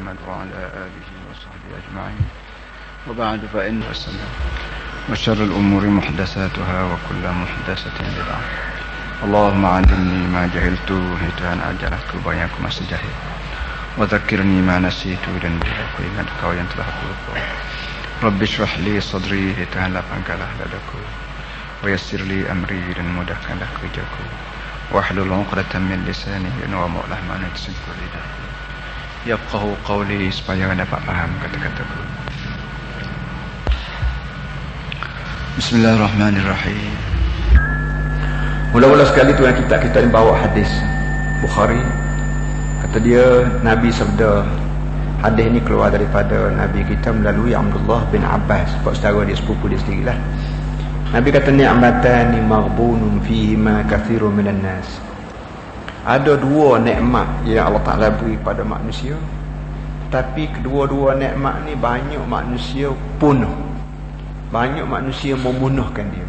محمد وعلى آله وصحبه أجمعين وبعد فإن السلام وشر الأمور محدثاتها وكل محدثة بدعة اللهم علمني ما جهلت hitaan ajarahku banyak masih jahil وذكرني ما نسيت dan aku ingat kau yang telah aku lupa Rabbi shrah li sadri hitaan lapangkanlah dadaku ويسر لي أمري dan mudahkanlah kerjaku wahlul 'uqdatam min lisani wa mu'lah ma natsinku lidahku yafqahu qawli supaya dapat faham kata-kataku. Bismillahirrahmanirrahim. Mula-mula sekali tu yang kita bawa hadis Bukhari. Kata dia, Nabi sabda, hadis ni keluar daripada Nabi kita melalui Abdullah bin Abbas, sebab saudara dia sepupu dia sendirilah. Nabi kata ni'matani maghbunun fihima kathirun minan nas. Ada dua nikmat yang Allah Ta'ala beri pada manusia, tapi kedua-dua nikmat ni banyak manusia punah, banyak manusia memunuhkan dia,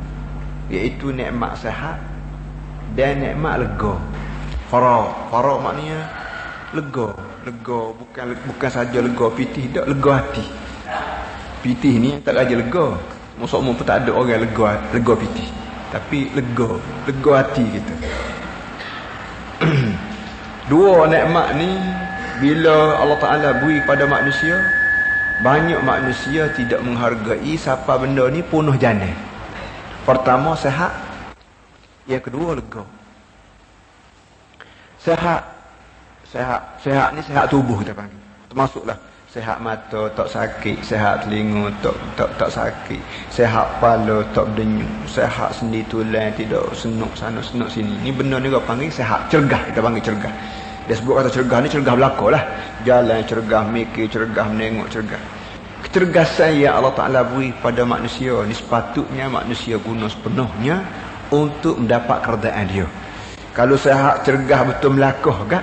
iaitu nikmat sihat dan nikmat lega. Farah maknanya lega bukan saja lega pitih, tak lega hati. Pitih ni tak aja lega, maksudnya pun tak ada orang lega pitih, tapi lega hati kita. Dua nikmat ni bila Allah Ta'ala beri pada manusia, banyak manusia tidak menghargai siapa benda ni punuh jana. Pertama sehat, yang kedua lega. Sehat ni sehat tubuh kita panggil, termasuklah sehat mata tak sakit, sehat telinga tak sakit, sehat kepala tak berdenyut, sehat sendi tulang tidak senuk sana senuk sini. Ni benda ni orang panggil sehat, cergah, kita panggil cergah. Dia sebut kata cergah ni cergah belaka lah, jalan cergah, mikir cergah, menengok cergah. Kecergasan yang Allah Ta'ala beri pada manusia ni sepatutnya manusia guna sepenuhnya untuk mendapat keredaan dia. Kalau sehat cergah betul melakah kan,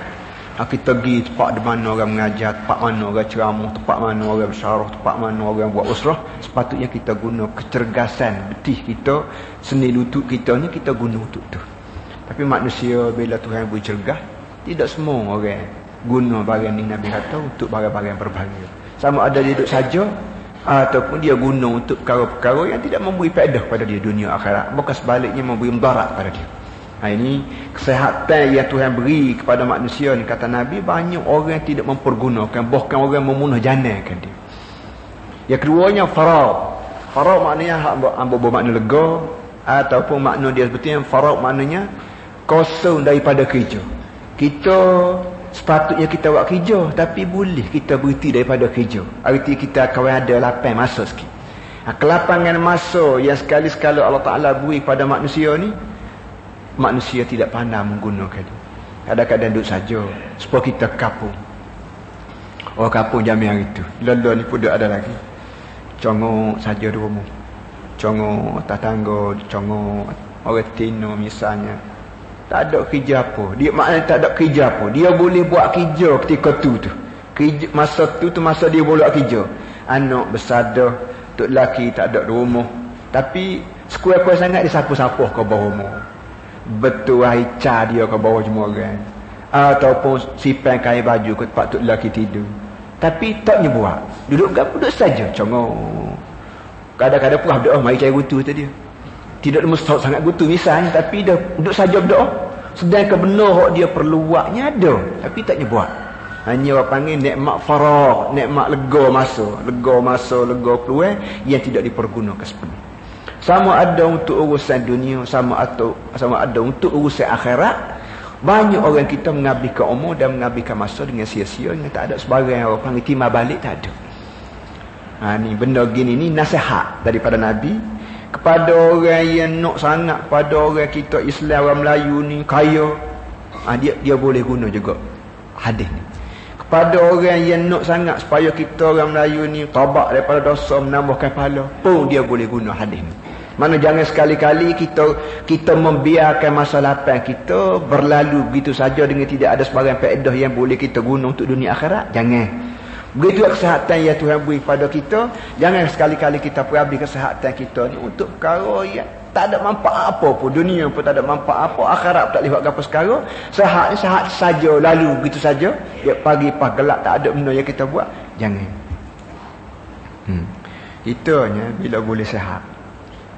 kita pergi tempat di mana orang mengajar, tempat mana orang ceramah, tempat mana orang bersyarah, tempat mana orang buat usrah, sepatutnya kita guna kecergasan betih kita, seni lutut kita ni kita guna untuk tu. Tapi manusia bila Tuhan beri cergah, tidak semua orang guna barang ni. Nabi kata untuk barang-barang berbahagia, sama ada dia duduk saja ataupun dia guna untuk perkara-perkara yang tidak memberi faedah pada dia dunia akhirat, bukan sebaliknya memberi mudarat pada dia. Ini kesehatan yang Tuhan beri kepada manusia ni, kata Nabi, banyak orang tidak mempergunakan, bahkan orang memunuh janakan dia. Yang keduanya farad maknanya bermakna lega, ataupun makna dia sebetulnya farad maknanya kosong daripada kerja. Kita sepatutnya kita buat kerja, tapi boleh kita berhenti daripada kerja, arti kita akan ada lapang masa sikit. Kelapangan masa yang sekali-sekala Allah Ta'ala beri pada manusia ni, manusia tidak pandai menggunakan. Kadang-kadang duduk saja supaya kita kapung. Orang kapung jamin hari tu, Lala ni pun ada lagi, congok saja di rumah, congok atas tangga, congok orang tino misalnya, tak ada kerja apa. Dia maknanya tak ada kerja apa, dia boleh buat kerja ketika tu kerja, masa tu masa dia boleh buat kerja. Anak bersada, tok lelaki tak ada di rumah, tapi sekuat-kuat sangat dia sapu-sapu ke bawah rumah, betul haica dia ke bawah jemuran, ataupun sipan kain baju ke tempat tok lelaki tidur, tapi tak nyebuat, duduk saja congok. Kadang-kadang pun berdoa mari cari gutu tu dia, tidak mustahil sangat gutu misalnya, tapi dia duduk saja berdoa, sedangkan benar hak dia perlu buatnya ada, tapi tak nyebuat. Hanya orang panggil nikmat farah, nikmat lega masa, lega peluang yang tidak dipergunakan sepenuh. Sama ada untuk urusan dunia, sama ada untuk urusan akhirat. Banyak orang kita menghabiskan umur dan menghabiskan masa dengan sia-sia, dengan tak ada sebarang orang panggil timah balik, tak ada. Ni benda gini ni nasihat daripada Nabi kepada orang yang nak sangat, pada orang kita Islam, orang Melayu ni kaya, dia boleh guna juga hadis ni. Kepada orang yang nak sangat supaya kita orang Melayu ni taubat daripada dosa, menambahkan pahala, pun dia boleh guna hadis ni. Mana jangan sekali-kali kita membiarkan masa lapang kita berlalu begitu saja dengan tidak ada sebarang faedah yang boleh kita guna untuk dunia akhirat. Jangan. Begitu kesihatan yang Tuhan beri pada kita, jangan sekali-kali kita perabdi kesihatan kita ni untuk perkara yang tak ada manfaat apa pun. Dunia pun tak ada manfaat apa, akhirat pun tak boleh buat apa sekarang. Sehat ni sehat saja, lalu begitu saja. Ya, pagi pas gelap tak ada benda yang kita buat. Jangan. Kitanya bila boleh sehat,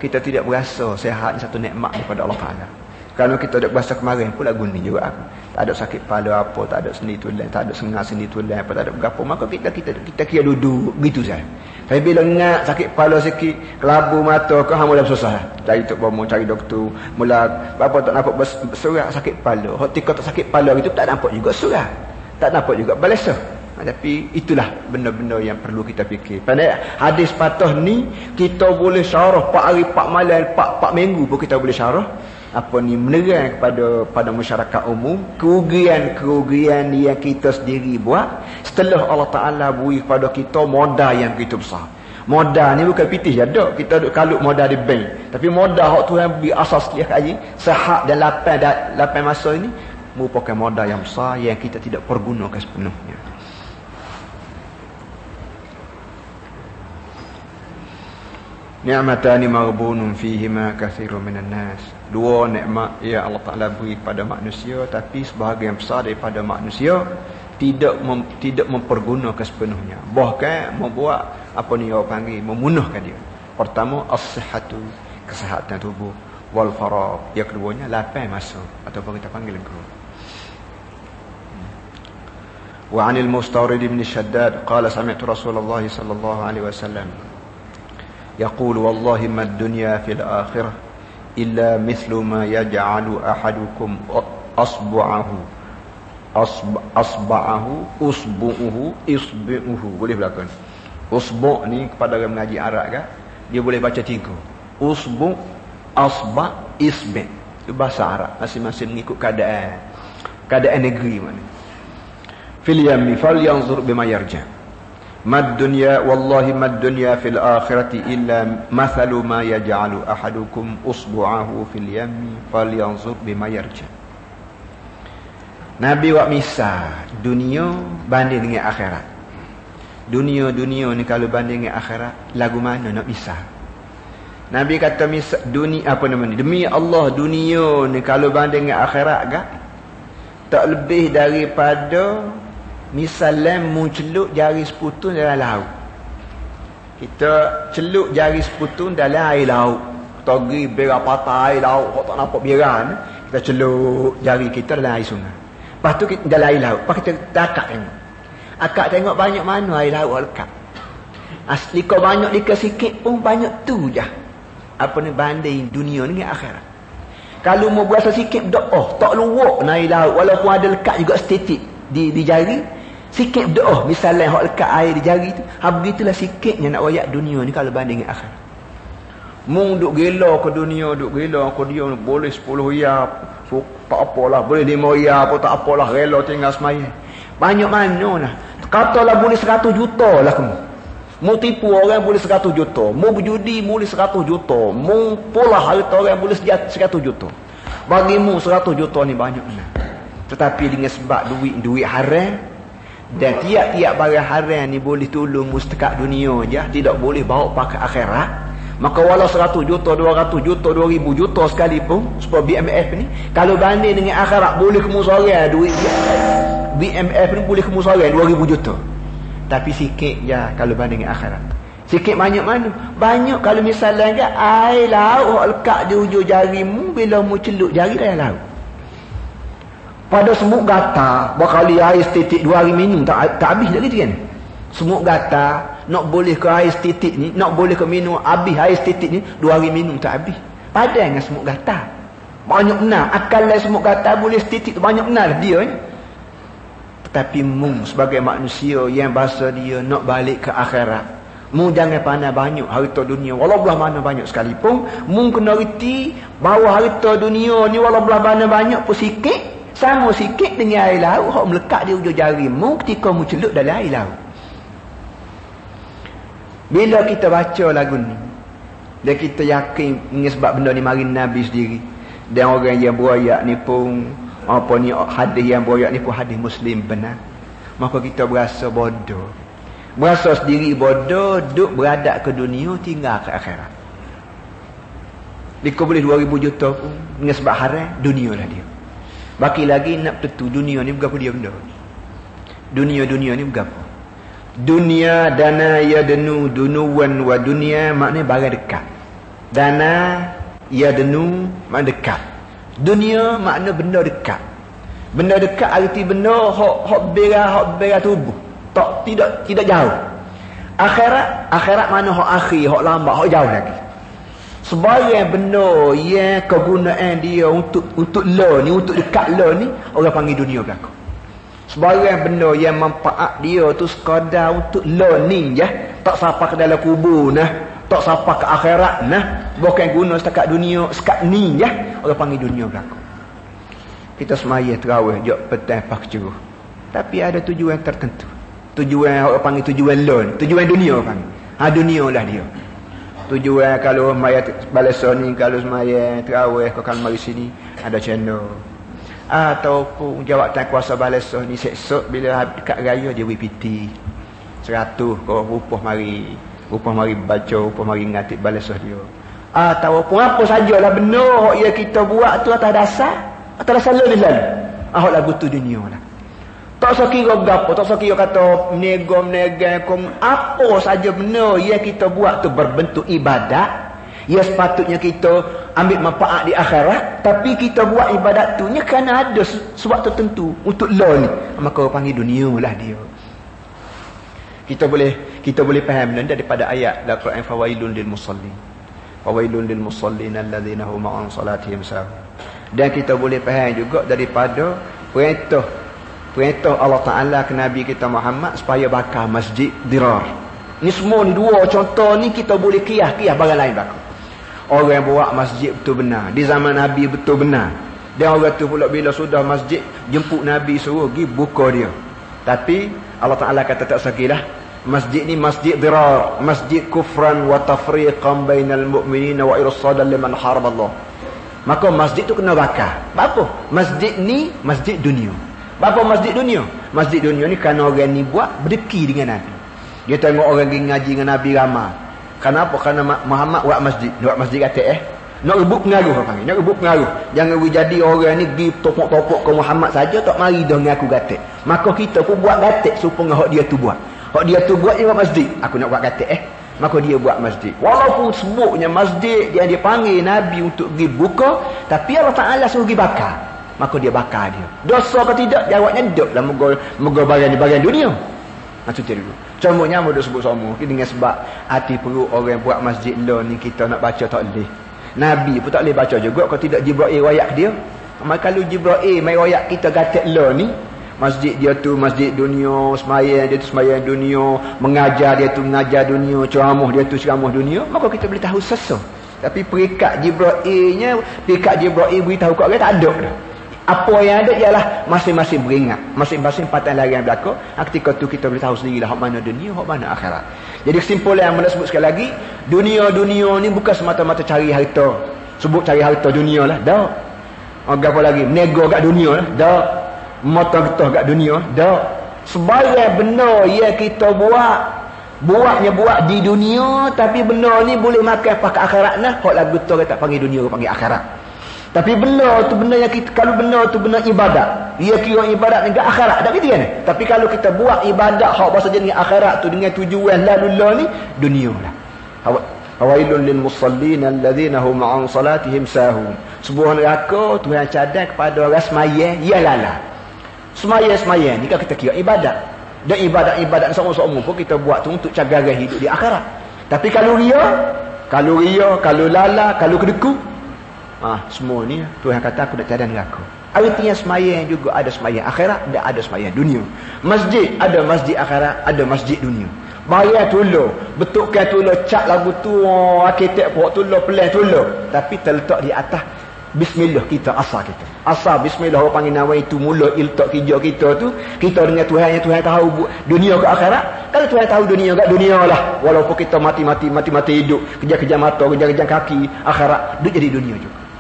kita tidak berasa sehat ni satu nikmat daripada Allah Ta'ala. Kalau kita tak berasa kemarin pun lagu ni juga aku. Tak ada sakit kepala apa, tak ada sendi tulang, tak ada sengal sendi tulang apa, tak ada berapa, maka kita kira duduk gitu saja. Tapi bila ingat sakit kepala sikit, kelabu mata ke, mula susah. Dari tu baru cari doktor, mula apa tak nampak bersurat sakit kepala. Hak tika tak sakit kepala gitu tak nampak juga surat. Tak nampak juga balesa. Tapi itulah benda-benda yang perlu kita fikir. Pandai hadis patah ni kita boleh syarah 4 hari 4 malam 4 minggu pun kita boleh syarah. Apa ni, menerang pada masyarakat umum kerugian yang kita sendiri buat setelah Allah Ta'ala beri kepada kita modal yang begitu besar. Modal ni bukan pitih je ada, kita duk kalut modal di bank, tapi modal hak Tuhan beri asas dia kat haji sehat dan lapan masa ini merupakan modal yang besar yang kita tidak pergunakan sepenuhnya. Ni'matani maghbunun fihima katsirun minan nas. Dua nikmat yang Allah Taala beri kepada manusia, tapi sebahagian besar daripada manusia tidak mempergunakan sepenuhnya. Bahkan membuat apa ni orang panggil memunahkan dia. Pertama as-sihhatu, kesihatan tubuh, wal faragh, yang keduanya lapang masa ataupun kita panggil guru. Wa 'anil Mustawrid bin Shaddad qala sami'tu Rasulullah sallallahu alaihi wasallam يقول والله ما الدنيا في الآخرة إلا مثل ما يجعل أحدكم أصبعه إصبعه boleh belakang. Usbu' ni kepada orang mengaji Arab kan, dia boleh baca 3. Usbu', asba', isbi'. Itu bahasa Arab, masing-masing mengikut keadaan negeri mana. Fil yammi falyanzur bima yarja. Mad dunya wallahi mad dunya fil akhirati illa mathalu ma yaj'alu ahadukum usbu'ahu fil yammi falyanzur bima yarja. Nabi buat misal dunia banding dengan akhirat. Dunia ni kalau banding dengan akhirat, lagu mana nak misal? Nabi kata misal dunia apa nama ni? Demi Allah dunia ni kalau banding dengan akhirat gak tak lebih daripada misalnya mu celup jari seputun dalam laut. Kita celup jari seputun dalam air laut. Kita pergi berak patah air laut, kau tak nampak biran, kita celup jari kita dalam air sungai. Lepas tu kita dalam air laut, lepas kita akak tengok. Akak tengok banyak mana air laut lekat. Asli kau banyak dikit sikit pun banyak tu je. Apa ni banding dunia ni dengan akhirat. Kalau mau berasa sikit doa, tak luak air laut walaupun ada lekat juga setitik di jari. Sikit doa misalnya hak lekat air di jari tu, begitulah sikitnya nak royak dunia ni kalau banding dengan akhirat. Mung duk gila ke dunia, duk gila ke dia boleh 10 riyal, so, tak apalah, boleh 5 riyal pun tak apalah, rela tinggal sembahyang. Banyak mana lah. Katalah boleh 100 juta lah kamu. Mu tipu orang boleh 100 juta, mu berjudi boleh 100 juta, mu polah harta orang boleh 100 juta. Bagimu 100 juta ni banyak mana. Tetapi dengan sebab duit haram, dan tiap-tiap barang haram ni boleh tolong mustakat dunia je, tidak boleh bawa pakai akhirat. Maka walau 100 juta, 200 juta, 2000 juta sekalipun supaya BMF ni, kalau banding dengan akhirat boleh kemusaran duit BMF ni boleh kemusaran 2000 juta. Tapi sikit je kalau banding dengan akhirat. Sikit banyak mana? Banyak kalau misalnya kan air laut lekat di ujung jarimu, bila mu celup jari dalam laut. Pada semut gata, berkali air setitik 2 hari minum tak habis lagi kan? Semut gata nak boleh ke air setitik ni, nak boleh ke minum habis air setitik ni 2 hari minum tak habis. Padan dengan semut gata. Banyak benar akal lain semut gata boleh setitik tu, banyak benar dia ni. Tetapi mung sebagai manusia yang bahasa dia nak balik ke akhirat, mung jangan pandai banyak harta dunia walau belah mana banyak sekalipun. Mung kena reti bahawa harta dunia ni walau belah mana banyak pun sikit, sama sikit dengan air laut hak melekat di ujung jarimu ketika mu celup dalam air laut. Bila kita baca lagu ni dan kita yakin dengan sebab benda ni mari Nabi sendiri, dan orang yang beroyak ni pun apa ni hadis yang beroyak ni pun hadis Muslim benar, maka kita berasa bodoh Merasa sendiri bodoh, duk beradak ke dunia, tinggal ke akhirat. Dia boleh 2,000 juta pun, dengan sebab haram, dunia lah dia. Baki lagi nak tentu dunia ni berapa dia benda. Dunia ni berapa. Dunia dana yadnu dunuwan wa dunia maknanya barang dekat. Dana yadnu makna dekat. Dunia makna benda dekat. Benda dekat arti benda hok bera tubuh. Tak tidak jauh. Akhirat mana hok akhir, hok lambat, hok jauh lagi. Sebarang benda yang kegunaan dia untuk lo ni, untuk dekat lo ni, orang panggil dunia belaka. Sebarang benda yang manfaat dia tu sekadar untuk lo ni je, tak sampai ke dalam kubur nah, tak sampai ke akhirat nah, bukan guna setakat dunia, sekat ni je, orang panggil dunia belaka. Kita semaya terawih jok petang pak ceruh. Tapi ada tujuan tertentu. Tujuan orang panggil tujuan lo ni, tujuan dunia orang panggil. Dunia lah dia. Tujuan kalau maya balesa ni, kalau semaya terawih kau kan mari sini ada channel. Ataupun jawatan kuasa balesa ni esok bila dekat raya dia WPT 100 kau rupah mari baca, rupah mari ngatik balesa dia. Ataupun apa sajalah benda hok yang kita buat tu atas dasar lalu hok lagu tu dunia lah. Tak usah kira gapo, tak usah kira kata menega apa saja benda yang kita buat tu berbentuk ibadat. Ya sepatutnya kita ambil manfaat di akhirat, tapi kita buat ibadat tu nya kerana ada sebab tertentu untuk lo ni. Maka orang panggil dunia lah dia. Kita boleh faham daripada ayat dalam Quran fawailun lil musallin. Fawailun lil musallin alladzina hum an salatihim sahun. Dan kita boleh faham juga daripada perintah Allah Ta'ala ke Nabi kita Muhammad supaya bakar masjid dirar. Ni semua ni dua contoh ni kita boleh kiyah barang lain bakar. Orang yang buat masjid betul benar, di zaman Nabi betul benar. Dan orang tu pula bila sudah masjid jemput Nabi suruh pergi buka dia. Tapi Allah Ta'ala kata tak sakilah, masjid ni masjid dirar, masjid kufran wa tafriqan bainal mu'minina wa irsadan liman haraballah. Maka masjid tu kena bakar. Apa? Masjid ni masjid dunia. Apa masjid dunia? Masjid dunia ni kerana orang ni buat berdeki dengan Nabi. Dia tengok orang pergi ngaji dengan Nabi ramai. Kenapa? Kerana Muhammad buat masjid. Buat masjid kata nak rebut pengaruh apa panggil? Nak rebut pengaruh. Jangan jadi orang ni pergi topok-topok ke Muhammad saja tak mari dah dengan aku gatek. Maka kita pun buat gatek supaya hak dia tu buat. Hak dia tu buat dia buat masjid. Aku nak buat gatek maka dia buat masjid. Walaupun sebutnya masjid dia panggil Nabi untuk pergi buka, tapi Allah Ta'ala suruh pergi bakar. Maka dia bakar dia. Dosa ke tidak? Jawabnya tidak lah. Moga bagian dunia. Macam tu dulu. Contohnya mudah sebut semua. Dengan sebab hati perut orang buat masjid lo ni kita nak baca tak boleh. Nabi pun tak boleh baca juga kalau tidak Jibril wayak dia. Maka kalau Jibril mai wayak kita gatek lo ni, masjid dia tu masjid dunia, sembahyang dia tu sembahyang dunia, mengajar dia tu mengajar dunia, ceramah dia tu ceramah dunia, maka kita boleh tahu sesuatu. Tapi perikat Jibril-nya, perikat Jibril beritahu kat orang tak ada dah. Apa yang ada ialah masing-masing beringat, masing-masing patah lari yang belakang. Ketika tu kita boleh tahu sendirilah hak mana dunia, hak mana akhirat. Jadi kesimpulan yang mana sebut sekali lagi, dunia ni bukan semata-mata cari harta. Sebut cari harta dunia lah, dah. Apa lagi? Nego kat dunia lah, dah. Mata getah kat dunia, dah. Sebarang benda yang kita buatnya buat di dunia, tapi benda ni boleh makan pakai akhirat nah. Hak lagu tu tak panggil dunia, panggil akhirat. Tapi benda tu benda yang kita, kalau benda tu benda ibadat, dia kira ibadat dengan akhirat, tak gitu kan? Tapi kalau kita buat ibadat hak bahasa jenis akhirat tu dengan tujuan lalu ni dunia lah. Fawailun lil musallin alladzina hum an salatihim sahun. Sebuah neraka Tuhan cadang kepada orang sembahyang ia lalai. Sembahyang ni kan kita kira ibadat. Dan ibadat sama-sama pun kita buat tu untuk cagaran hidup di akhirat. Tapi kalau ria, kalau lala, kalau kedeku, semua ni Tuhan kata aku nak cadang neraka. Artinya sembahyang juga ada sembahyang akhirat dan ada sembahyang dunia. Masjid ada masjid akhirat, ada masjid dunia. Bayar tolong, betulkan tolong, cat lagu tu, arkitek pok tolong, pelan tolong, tapi terletak di atas bismillah kita, asal kita. Asal bismillah orang panggil nawai itu mula iltak kerja kita tu, kita dengan Tuhan yang Tuhan tahu dunia ke akhirat. Kalau Tuhan tahu dunia ke dunia lah, walaupun kita mati hidup, kerja-kerja mata, kerja-kerja kaki, akhirat duk jadi dunia juga.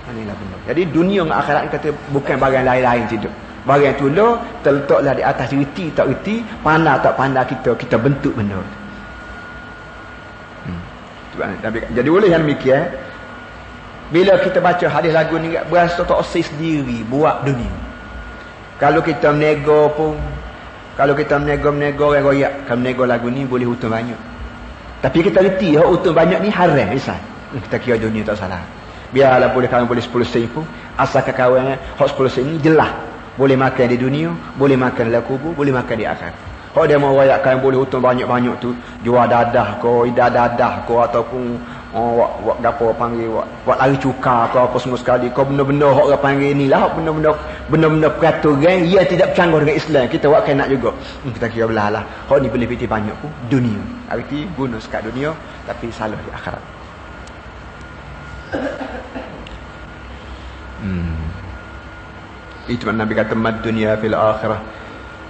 Inilah benar. Jadi dunia dengan akhirat kata bukan barang lain-lain tidak. Barang tolong terletaklah di atas reti tak reti, pandai tak pandai kita bentuk benda. Jadi oleh yang demikian, bila kita baca hadis lagu ni berasa tak osai sendiri buat dunia. Kalau kita menego pun, kalau kita menego orang royak, kalau menego lagu ni boleh hutang banyak. Tapi kita reti hutang banyak ni haram misal. Kita kira dunia tak salah. Biarlah boleh kawan boleh 10 sen pun, asalkan kawan hak 10 sen ni jelas boleh makan di dunia, boleh makan dalam kubur, boleh makan di akhirat. Kalau dia mau royakkan boleh hutang banyak-banyak tu, jual dadah ke, ida dadah ke, ataupun wak gapo panggil wak lari cuka ke apa semua sekali, kau benda-benda hak orang panggil ni lah, benda-benda peraturan ia tidak bercanggah dengan Islam, kita buat nak juga. Kita kira belah lah. Hak ni boleh piti banyak pun dunia. Arti guna sekat dunia tapi salah di akhirat. Itu Nabi kata mad dunia fil akhirah.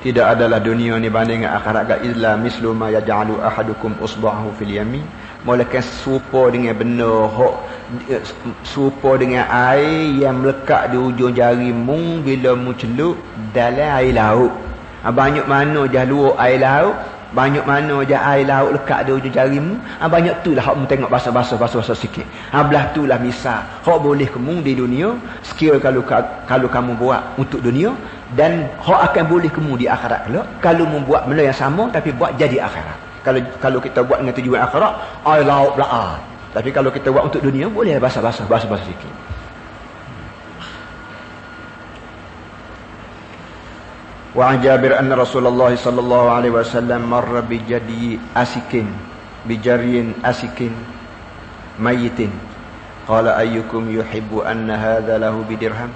Tidak adalah dunia ni banding dengan akhirat ga illa mislu ma yaj'alu ahadukum usba'ahu fil yamin. Mulakan serupa dengan benda hok serupa dengan air yang melekat di ujung jarimu bila mu celup dalam air laut. Banyak mana jah luar air laut, banyak mana je air laut lekat di ujung jarimu, banyak tu lah hak mu tengok basuh-basuh sikit. Belah tu lah misal hak boleh kamu di dunia, skill kalau kamu buat untuk dunia, dan hak akan boleh kamu di akhirat kalau mu buat benda yang sama tapi buat jadi akhirat. Kalau kita buat dengan tujuan akhirat, air laut belah. Tapi kalau kita buat untuk dunia, boleh basuh-basuh sikit. Wa Jabir anna Rasulullah sallallahu alaihi wasallam marra bi jadi asikin bi jariyin asikin mayitin qala ayyukum yuhibbu anna hadha lahu bi dirham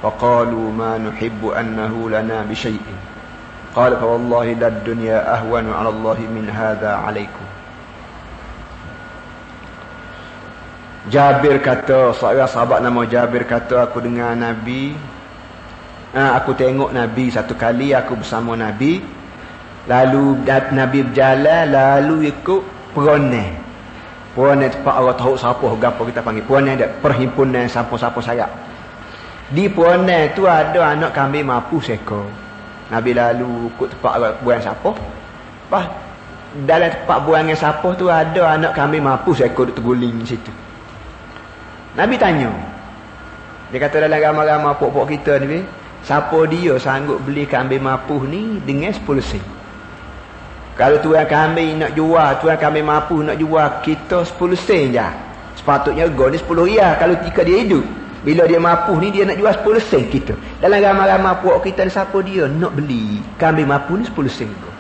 faqalu ma nuhibbu annahu lana bi syai'in qala fa wallahi lad dunya ahwanu 'ala Allah min hadha 'alaikum. Jabir kata, seorang sahabat nama Jabir kata, aku dengar Nabi, aku tengok Nabi satu kali, aku bersama Nabi, lalu Nabi berjalan, lalu ikut peroneh tempat orang tahu siapa gapo kita panggil peroneh, ada perhimpunan siapa-siapa sayap. Di peroneh tu ada anak kambing mampu seekor. Nabi lalu ikut tempat orang buang siapa, pas dalam tempat buangan siapa tu ada anak kambing mampu seekor terguling situ. Nabi tanya, dia kata dalam ramai-ramai pok-pok kita ni, siapa dia sanggup beli kambing mapuh ni dengan 10 sen? Kalau tuan kambing nak jual, tuan kambing mapuh nak jual kita 10 sen je. Sepatutnya harga ni 10 riyal kalau jika dia hidup. Bila dia mapuh ni dia nak jual 10 sen kita. Dalam ramai-ramai puak kita ni siapa dia nak beli kambing mapuh ni 10 sen ke?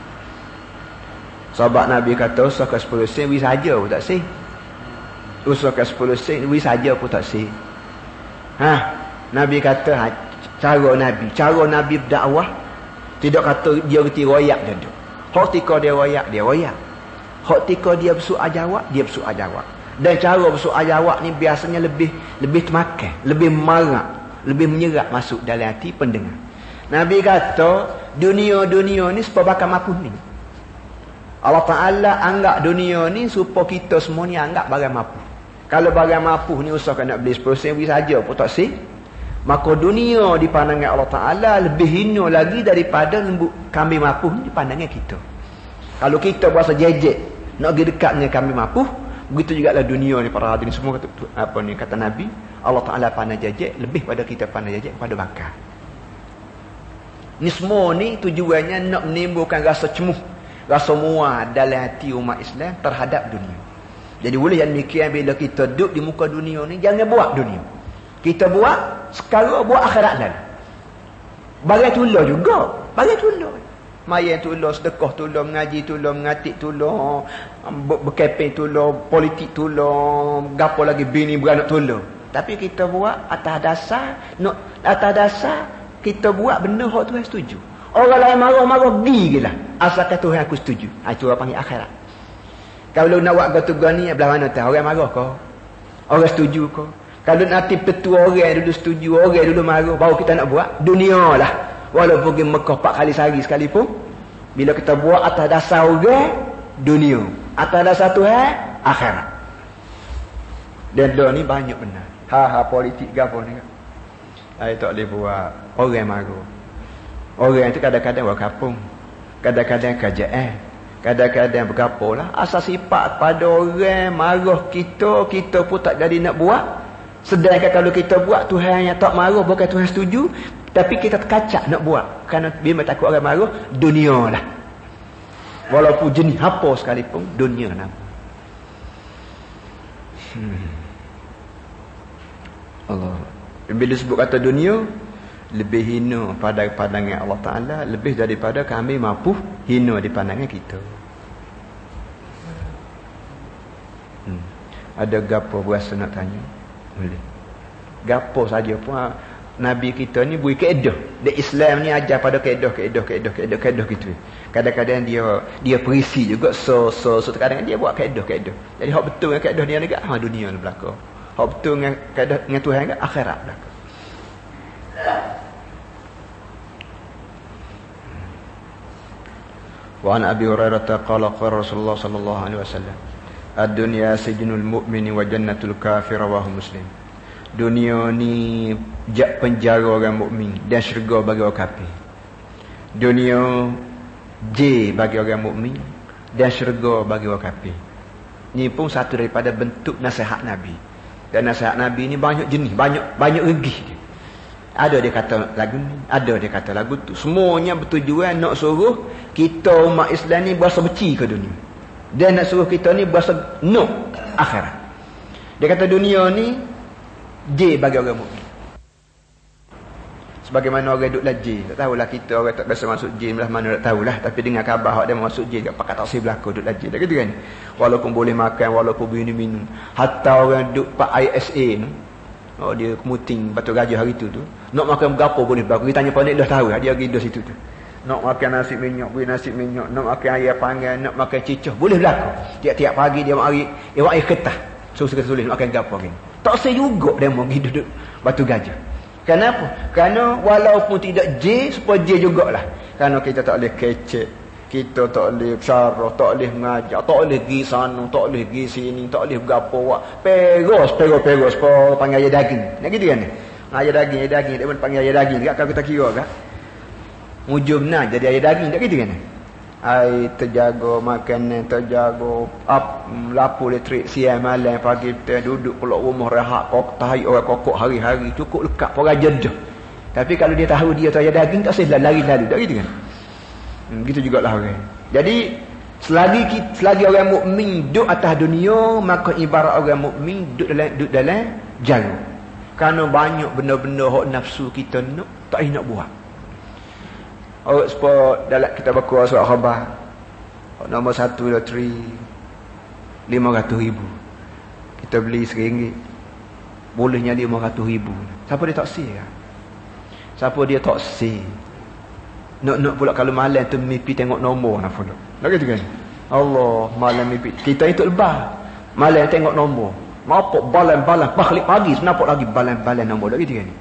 Sahabat Nabi kata usahakan 10 sen wis saja pun tak sen. Usahakan 10 sen wis saja pun tak sen. Nabi kata cara Nabi berdakwah tidak kata dia reti royak dia tu. Hak tika dia royak, hak tika dia bersoal jawab, dia bersoal jawab. Dan cara bersoal jawab ni biasanya lebih termakan, lebih marah, lebih menyerap masuk dalam hati pendengar. Nabi kata dunia ni supaya bakal mapuh ni. Allah Ta'ala anggap dunia ni supaya kita semua ni anggap barang mapuh. Kalau barang mapuh ni usahakan nak beli 10 sen saja pun tak sen. Maka dunia di pandangan Allah Ta'ala lebih hina lagi daripada lembu kambing mapuh di pandangan kita. Kalau kita berasa jejek nak pergi dekat dengan kambing mapuh, begitu juga lah dunia ni para hadirin semua kata Nabi, Allah Ta'ala pandai jejek lebih pada kita pandai jejek pada bakar. Ni semua ni tujuannya nak menimbulkan rasa cemuh, rasa muar dalam hati umat Islam terhadap dunia. Jadi boleh yang demikian bila kita duduk di muka dunia ni, jangan buat dunia. Kita buat sekarang, buat akhirat lalu. Bagai tulah juga. Bagai tulah. Mayan tulah, sedekah tulah, mengaji tulah, mengatik tulah, berkeping tulah, politik tulah, gapo lagi bini beranak tulah. Tapi kita buat atas dasar kita buat benda hak Tuhan setuju. Orang lain marah-marah pergi je lah. Asalkan Tuhan aku setuju. Itu orang panggil akhirat. Kalau nak buat gatugan ni, belah mana tahu? Orang marah kau? Orang setuju kau? Kalau nanti petua orang dulu setuju, orang dulu marah, baru kita nak buat dunia lah. Walaupun pergi Mekah 4 kali sehari sekalipun, bila kita buat atas dasar orang, dunia. Atas dasar Tuhan, akhirat. Dan dah ni banyak benar. Politik gapo ni. Tak boleh buat. Orang marah. Orang itu kadang-kadang buat kapung, kadang-kadang kerjaan, kadang-kadang bergapolah. Asal sifat pada orang marah kita, kita pun tak jadi nak buat. Sedangkan kalau kita buat, Tuhan yang tak marah, bukan Tuhan setuju, tapi kita terkacak nak buat. Kerana bila takut orang marah, dunia lah. Walaupun jenis apa sekalipun, dunia lah. Allah. Bila sebut kata dunia, lebih hina pada pandangan Allah Ta'ala, lebih daripada kami mampu hina di pandangan kita. Ada gapo berasa nak tanya? Boleh. Gapo saja pun Nabi kita ni beri kaedah. Di Islam ni ajar pada kaedah gitu. Kadang-kadang dia perisi juga so kadang-kadang dia buat kaedah. Jadi hak betul dengan kaedah dia dekat dunia ni belaka. Hak betul dengan kaedah dengan Tuhan dekat akhirat belaka. Wa an Abi Hurairah qala qala Rasulullah sallallahu alaihi wasallam, ad-dunya sijnul mu'mini wa jannatul kafir, rawahu Muslim. Dunia ni penjara orang mukmin dan syurga bagi orang kafir. Dunia J bagi orang mukmin dan syurga bagi orang kafir. Ini pun satu daripada bentuk nasihat Nabi. Dan nasihat Nabi ni banyak jenis, banyak regi dia. Ada dia kata lagu ni, ada dia kata lagu tu. Semuanya bertujuan nak suruh kita umat Islam ni berasa beci ke dunia. Dan nak suruh kita ni berasa no akhirat. Dia kata dunia ni J bagi orang mukmin. Sebagaimana orang duduklah J, tak tahulah kita orang tak biasa masuk J belah mana tak tahulah, tapi dengar khabar hak dia masuk J kat pakat taksir belaka duduklah J. Tak kata kan? Walaupun boleh makan, walaupun minum. Hatta orang duduk pak ISA ni, dia kemuting Batu Gajah hari tu nak makan berapa boleh berlaku. Kita tanya pandai dah tahu dia pergi dah situ tu. Nak makan nasi minyak, beri nasi minyak, nak makan air panggang, nak makan cicah, boleh berlaku. Tiap-tiap pagi dia mari air ketah. So suka tulis nak makan gapo gini. Tak saya juga dia mau pergi duduk Batu Gajah. Kenapa? Kerana walaupun tidak J, supaya J jugalah. Kerana kita tak boleh kecek, kita tak boleh syarah, tak boleh mengajar, tak boleh pergi sana, tak boleh pergi sini, tak boleh bergapo buat. Peros apa panggil ayah daging. Nak gitu kan? Ayah daging, dia pun panggil ayah daging dekat kalau kita kira kan. Mujum nak jadi ayah daging, tak gitu kan? Air terjaga, makanan terjaga, lampu elektrik siang malam pagi kita duduk keluar rumah rehat kok tahi orang kokok hari-hari cukup lekat orang jedah. Tapi kalau dia tahu dia tu ayah daging, tak sah lari-lari, tak gitu kan? Gitu jugalah orang. Jadi selagi orang mukmin duduk atas dunia, maka ibarat orang mukmin duduk dalam jarum. Kerana banyak benda-benda hak nafsu kita nak tak nak buat. Sebab dalam kita baca surat khabar nombor 1 loteri 500,000 kita beli RM1 bolehnya 500,000. Siapa dia taksir kan? Siapa dia taksir nak pula kalau malam tu mimpi tengok nombor nak pula nak kata kan Allah malam mimpi kita itu lebah malam tengok nombor nampak balan-balan pagi nampak lagi balan-balan nombor tak kata kan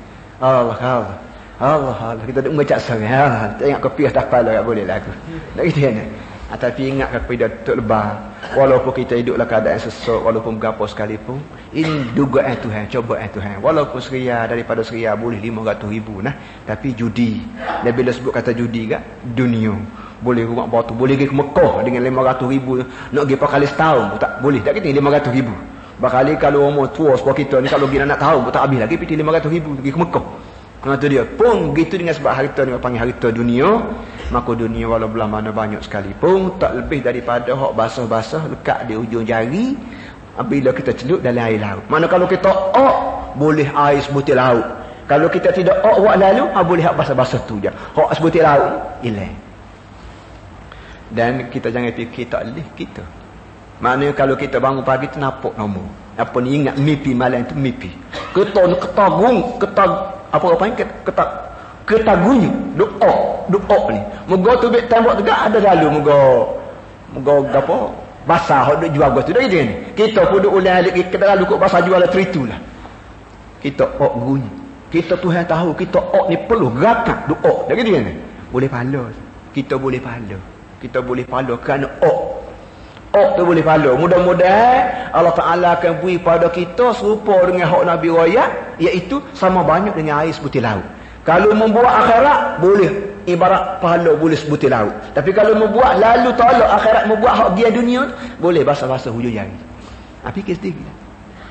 Allah kita duk baca sangat tengok kopi atas kepala tak boleh lah aku tak gitu kan. Tapi ingat kepada Tok Lebah, walaupun kita hiduplah keadaan sesok, walaupun berapa sekalipun, ini dugaan Tuhan, cobaan Tuhan. Walaupun seria daripada seria boleh 500,000 nah, tapi judi. Dan bila sebut kata judi kat dunia, boleh rumah batu, boleh pergi ke Mekah dengan 500,000, nak pergi kali setahun pun tak boleh. Tak kata 500,000. Bakali kalau umur tua sebab kita ni kalau pergi nak tahu pun tak habis lagi pergi 500,000 pergi ke Mekah. Nah tu dia. Pun begitu dengan sebab harta ni panggil harta dunia, maka dunia walau belah mana banyak sekalipun tak lebih daripada hak basah-basah lekat di ujung jari bila kita celup dalam air laut. Mana kalau kita boleh air sebutir laut. Kalau kita tidak buat lalu, boleh hak basah-basah tu je. Hak sebutir laut hilang. Dan kita jangan fikir tak boleh kita. Maknanya kalau kita bangun pagi tu nampak nombor. Apa ni ingat mimpi malam tu mimpi. Kita ketagunyi doa ni moga tu bek tembok tegak ada lalu moga gapo basah hok duk jual tu dah gitu ni kita pun duk ulang alik kita lalu kok basah jual tritulah kita bunyi kita Tuhan tahu kita ni perlu gerakan doa dah gitu ni boleh pahala kita boleh pahala kerana tu boleh pahala. Mudah-mudahan Allah Ta'ala akan beri pada kita serupa dengan hak Nabi Raya, iaitu sama banyak dengan air sebutir laut. Kalau membuat akhirat, boleh ibarat pahala bulus butir laut. Tapi kalau mau buat lalu tolak akhirat, mau buat hak dia dunia, boleh basa-basa hujung jari. Fikir sendiri.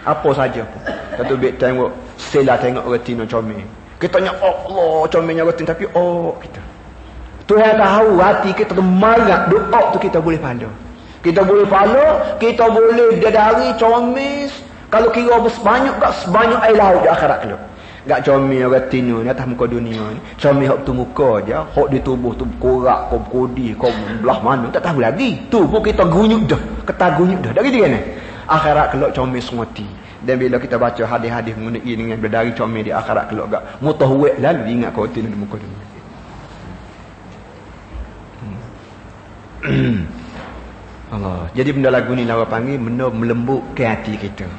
Apa saja pun. Kata bek tengok, sila tengok retina comel. Kita tanya Allah comelnya retina, tapi kita. Tuhan tahu hati kita marah, doa tu kita boleh pahala. Kita boleh pahala, kita boleh dari comel. Kalau kira sebanyak tak sebanyak air laut di akhirat tu. Gak comel retina ni atas muka dunia ni. Comel hak tu muka je, hak di tubuh tu korak, kau kodi, kau belah mana tak tahu lagi. Tu pun kita gunyuk dah, ketagunyuk dah. Dari dia ni. Akhirat kelak comel semati. Dan bila kita baca hadis-hadis mengenai dengan berdari comel di akhirat kelak gak mutahawwid lalu ingat kau retina di muka dunia. Allah. Jadi benda lagu ni lawa panggil benda melembutkan hati kita.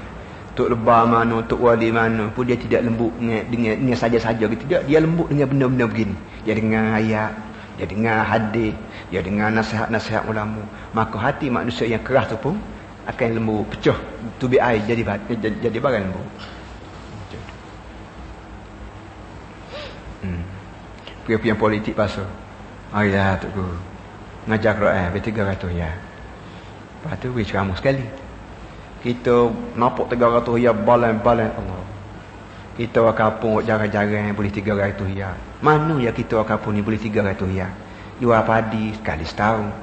Tok lebah mana, tok wali mana pun dia tidak lembut dengan saja-saja gitu. Dia lembut dengan benda-benda begini. Dia dengar ayat, dia dengar hadis, dia dengar nasihat-nasihat ulama. Maka hati manusia yang keras tu pun akan lembut, pecah tubi air jadi barang lembut. Pergi politik pasal. Ayah tu guru. Ngajar Quran ber-300 ya. Lepas tu weh ceramah sekali. Kita nampak 300 ya balan-balan Allah. Kita orang kampung jarang-jarang boleh 300 ya. Mana ya kita orang kampung ni boleh 300 ya. Jual padi sekali setahun.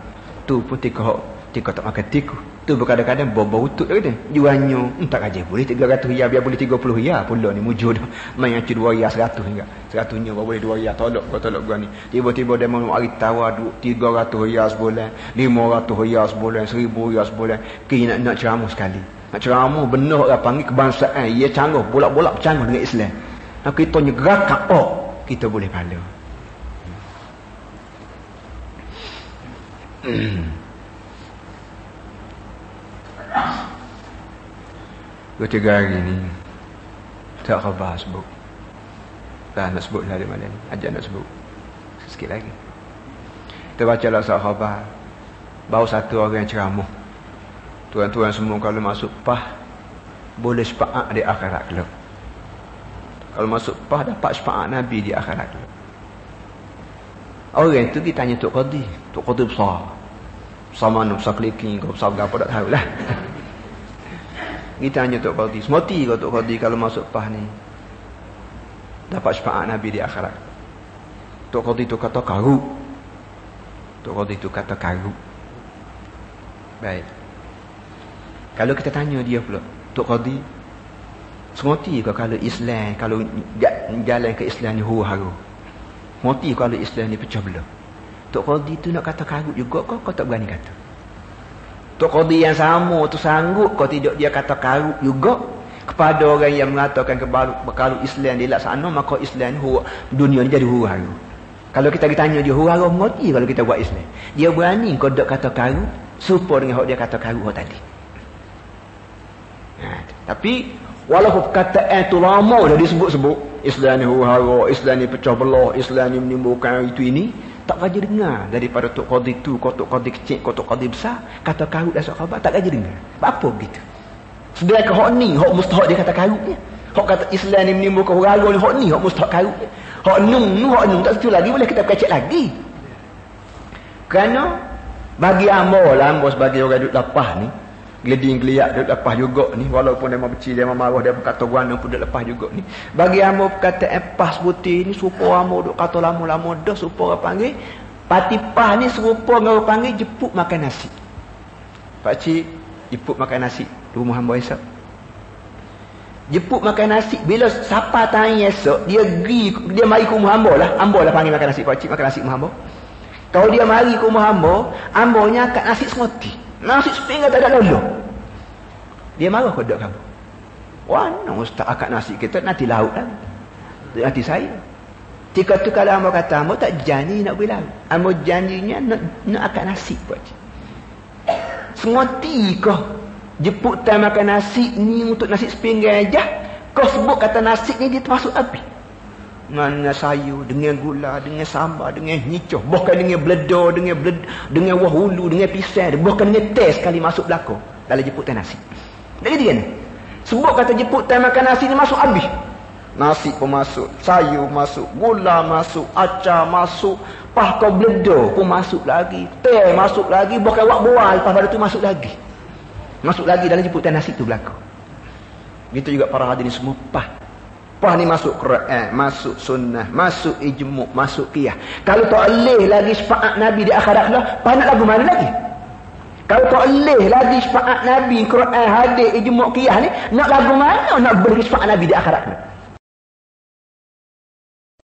Tu pun tika tak makan tiku. Tu berkadang-kadang bau-bau utut kata. Jualnya tak aja boleh 300 ya, biar boleh 30 ya pula ni mujur dah. Main acu 2 ya 100 hingga. 100-nya boleh 2 ya tolak gua ni. Tiba-tiba dia mau hari tawar 300 ya sebulan, 500 ya sebulan, 1000 ya sebulan. Kini nak ceramah sekali. Nak ceramah benar orang panggil kebangsaan. Ia canggah bolak-bolak bercanggah dengan Islam. Nak kita nyegerakak kita boleh pahala. Dua 3 hari ni tak khabar sebut. Tak nak sebut lah di mana ni. Ajak nak sebut sikit lagi. Kita baca lah sahabat khabar. Baru satu orang yang ceramah. Tuan-tuan semua kalau masuk PAH boleh syafaat di akhirat kelak. Kalau masuk PAH dapat syafaat Nabi di akhirat kelak. Orang tu kita tanya Tok Qadi. Tok Qadi besar. Besar mana, besar keliking, kau besar berapa tak tahulah. Kita tanya Tok Qadi. Semati kau Tok Qadi kalau masuk PAH ni dapat syafaat Nabi di akhirat. Tok Qadi tu kata karut. Tok Qadi tu kata karut. Baik. Kalau kita tanya dia pula, Tok Qadi, semati ke kalau Islam, kalau jalan ke Islam ni huru-hara? Semati kalau Islam ni pecah belah? Tok Qadi tu nak kata karut juga kau tak berani kata? Tok Qadi yang sama tu sanggup kau tidak dia kata karut juga kepada orang yang mengatakan kalau Islam dilaksana maka Islam ni dunia ni jadi huru-hara. Kalau kita ditanya dia huru-hara mengerti kalau kita buat Islam. Dia berani kau tak kata karut serupa dengan hak dia kata karut tadi. Tapi walaupun kataan tu lama dah disebut-sebut Islam ni huru-hara, Islam ni pecah belah, Islam ni menimbulkan itu ini, tak kaji dengar daripada Tok Qadi tu, kau Tok Qadi kecil, kau Tok Qadi besar kata karut dan sahabat tak kaji dengar. Apa begitu? Sedangkan hak ni hak mustahak dia kata karut ni. Hak kata Islam ni menimbulkan huru-hara ni, hak ni hak mustahak karut ni. Hak hak nung tak setuju lagi, boleh kita kecek lagi. Kerana bagi ambo sebagai orang duduk lapah ni, geleding geliat duduk lepas juga ni, walaupun dia mau becil, dia mau marah, dia kata guana pun duduk lepas juga ni. Bagi hamba perkataan pas putih ni serupa hamba duduk kata lama-lama dah serupa orang panggil pati pas ni serupa dengan orang panggil jepuk makan nasi. Pakcik jepuk makan nasi di rumah hamba esok. Jepuk makan nasi bila siapa tanya esok dia mari ke rumah hamba lah panggil makan nasi, pakcik makan nasi rumah hamba. Kalau dia mari ke rumah hambanya angkat nasi semoti. Nasi sepinggan tak ada lalu. Dia marah kau duduk kamu. Wah, ustaz akak nasi kita nanti laut lah. Nanti saya. Tika tu kalau hamba kata, hamba tak janji nak pergi laut. Hamba janjinya nak akak nasi. Semoti kau jeput time makan nasi ni untuk nasi sepinggan aja. Kau sebut kata nasi ni dia termasuk api. Dengan sayur, dengan gula, dengan sambal, dengan hijau, bahkan dengan beledar, dengan wahulu, dengan pisang, bahkan dengan teh sekali masuk belakang dalam jemputan nasi. Jadi dia ni sebut kata jemputan makan nasi ni masuk habis. Nasi pun masuk, sayur masuk, gula masuk, acar masuk, pah kau beledo pun masuk lagi, teh masuk lagi, bukan wak buah, lepas pada tu masuk lagi. Masuk lagi dalam jemputan nasi tu berlaku. Gitu juga para hadirin semua pah. Pah ni masuk Quran, masuk sunnah, masuk ijmu', masuk qiyah. Kalau tak leh lagi syafaat Nabi di akhirat lah, pah nak lagu mana lagi? Kalau tak leh lagi syafaat Nabi, Quran, hadis, ijmu', qiyah ni, nak lagu mana nak beri syafaat Nabi di akhirat lah?